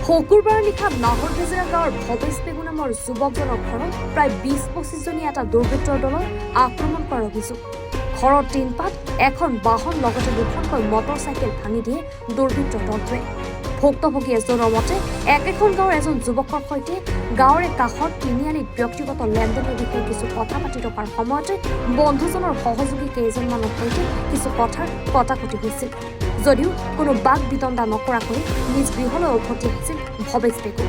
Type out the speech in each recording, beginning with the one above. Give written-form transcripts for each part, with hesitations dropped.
শুকুৰবাৰ নিশা নাহৰবেজেৰা গাঁৱৰ ভৱেশ পেগু নামৰ যুৱকজনৰ ঘৰত প্ৰায় ২০-২৫জনীয়া এটা দুৰ্বৃত্তৰ দলৰ আক্ৰমণ কৰাৰ অভিযোগ। ঘৰৰ টিনপাত, এখন বাহন লগতে দুখনকৈ মটৰচাইকেল ভাঙি দিয়ে দুৰ্বৃত্তৰ দলটোৱে। ভুক্তভোগী এজনৰ মতে একেখন গাঁৱৰ এজন যুৱকৰ সৈতে গাঁৱৰে কাষৰ তিনিআলিত ব্যক্তিগত লেনদেনৰ বিষয়ে কিছু কথা পাতি থকাৰ সময়তে বন্ধুজনৰ সহযোগী কেইজনমানৰ সৈতে কিছু কথাৰ কটাকটি হৈছিল। যদিও কোনো বাক বিতণ্ডা নকৰাকৈ নিজ গৃহলৈ উভতি আহিছিল ভৱেশ পেগু।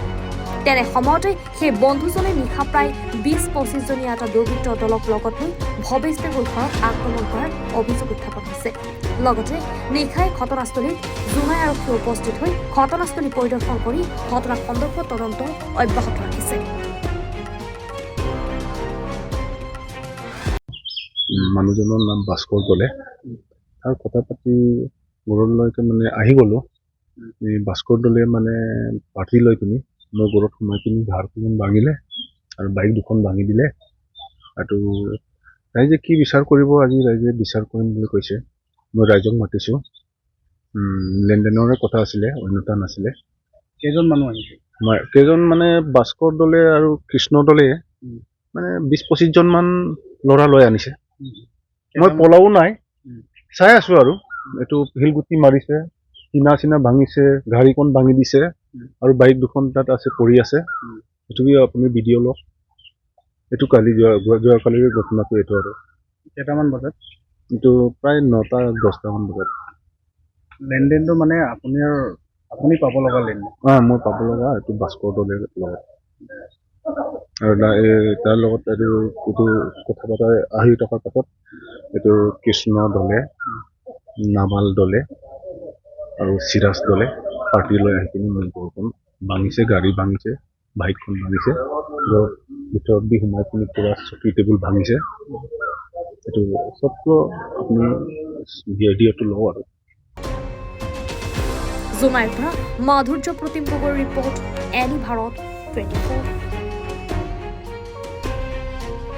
তেনে সময়তে সেই বন্ধুজনে নিশা প্ৰায় ২০-২৫জনীয়া এটা দুৰ্বৃত্তৰ দলক লগত লৈ ভৱেশ পেগুৰ ঘৰত আক্ৰমণ কৰাৰ অভিযোগ উত্থাপন হৈছে। লগতে নিশাই ঘটনাস্থলীত জোনাই আৰক্ষী উপস্থিত হৈ ঘটনাস্থলী পৰিদৰ্শন কৰি ঘটনা সন্দৰ্ভত তদন্ত অব্যাহত ৰাখিছে। মানুহজনৰ নাম ভাস্কৰ দলে। আৰু কথা পাতি ঘৰলৈকে আহি গ'লো। এই ভাস্কৰ দলে পাতি লৈ পিনি মই ঘৰত সোমাই পিনি ধাৰখন ভাঙিলে আৰু বাইক দুখন ভাঙি দিলে। আৰু ৰাইজে কি বিচাৰ কৰিব, আজি ৰাইজে বিচাৰ কৰিম বুলি কৈছে। মই ৰাইজক মাতিছোঁ। লেনদেনৰে কথা আছিলে, অন্যতা নাছিলে। কেইজন মানুহ আহিছে? কেইজন ভাস্কৰ দলে আৰু কৃষ্ণ দলে ২০-২৫জন মান ল'ৰা লৈ আনিছে। মই পলাও নাই, চাই আছো আৰু এইটো শিলগুটি মাৰিছে, চিনা ভাঙিছে, গাড়ীখন ভাঙি দিছে আৰু বাইক দুখন তাত আছে পৰি আছে। এইটো আপুনি ভিডিঅ' লওক। এইটো কালি যোৱাকালিৰ ঘটনাটো এইটো। আৰু কেইটামান বজাত? এইটো প্ৰায় ৯টা-১০টামান বজাত। লেনদেনটো আপুনি পাব লগা লেনদেন? মই পাব লগা এইটো ভাস্কৰ দলেৰ লগত। আৰু তাৰ লগত এইটো কথা পতা আহি থকাৰ পাছত এইটো কৃষ্ণ দলে, নামাল দলে আৰু চিৰাজ দলে পাৰ্টি লৈ আহি কিনি মোৰ ঘৰখন ভাঙিছে, গাড়ী ভাঙিছে, বাইকখন ভাঙিছে, ভিতৰত দি সোমাই পিনি পুৰা চকী টেবুল ভাঙিছে। এইটো চবটো আপুনি ভিডিঅ'টো লওঁ আৰু। জোনাইৰ পৰা মাধুৰ্য প্ৰতিম গগৈৰ ৰিপৰ্ট, এনি ভাৰত 24।